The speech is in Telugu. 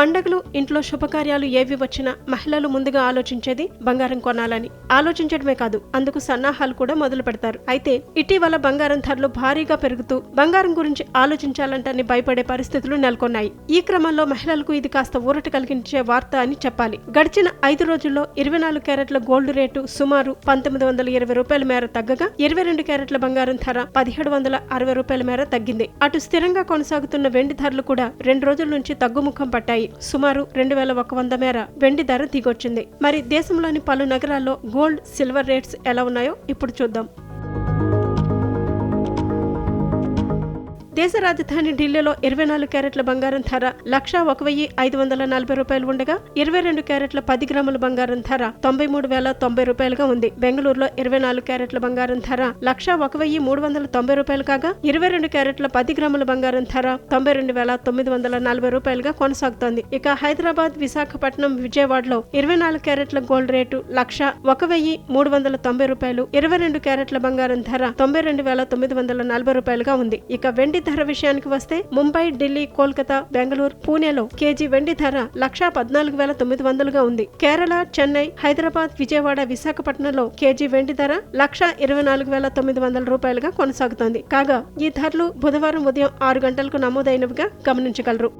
పండగలు, ఇంట్లో శుభకార్యాలు ఏవి వచ్చినా మహిళలు ముందుగా ఆలోచించేది బంగారం కొనాలని. ఆలోచించడమే కాదు, అందుకు సన్నాహాలు కూడా మొదలు పెడతారు. అయితే ఇటీవల బంగారం ధరలు భారీగా పెరుగుతూ బంగారం గురించి ఆలోచించాలంటని భయపడే పరిస్థితులు నెలకొన్నాయి. ఈ క్రమంలో మహిళలకు ఇది కాస్త ఊరట కలిగించే వార్త అని చెప్పాలి. గడిచిన 5 రోజుల్లో 24 క్యారెట్ల గోల్డ్ రేటు సుమారు 1920 రూపాయల మేర తగ్గగా 22 క్యారెట్ల బంగారం ధర 1760 రూపాయల మేర తగ్గింది. అటు స్థిరంగా కొనసాగుతున్న వెండి ధరలు కూడా 2 రోజుల నుంచి తగ్గుముఖం పట్టాయి. సుమారు 2100 మేర వెండి ధర దిగొచ్చింది. మరి దేశంలోని పలు నగరాల్లో గోల్డ్, సిల్వర్ రేట్స్ ఎలా ఉన్నాయో ఇప్పుడు చూద్దాం. దేశ రాజధాని ఢిల్లీలో 24 క్యారెట్ల బంగారం ధర 1,01,540 రూపాయలు ఉండగా 22 క్యారెట్ల 10 గ్రాముల బంగారం ధర 93,090 రూపాయలుగా ఉంది. బెంగళూరులో 24 క్యారెట్ల బంగారం ధర 1,01,390 రూపాయలు కాగా 22 క్యారెట్ల 10 గ్రాముల బంగారం ధర 92,940 రూపాయలుగా కొనసాగుతోంది. ఇక హైదరాబాద్, విశాఖపట్నం, విజయవాడలో 24 క్యారెట్ల గోల్డ్ రేటు 1,01,390 రూపాయలు, 22 క్యారెట్ల బంగారం ధర 92,940 రూపాయలుగా ఉంది. ఇక వెండి ధర విషయానికి వస్తే ముంబై, ఢిల్లీ, కోల్కతా, బెంగళూరు, పూణేలో కేజీ వెండి ధర 1,14,900గా ఉంది. కేరళ, చెన్నై, హైదరాబాద్, విజయవాడ, విశాఖపట్నంలో కేజీ వెండి ధర 1,24,900 రూపాయలుగా కొనసాగుతోంది. కాగా ఈ ధరలు బుధవారం ఉదయం 6 గంటలకు నమోదైనవిగా గమనించగలరు.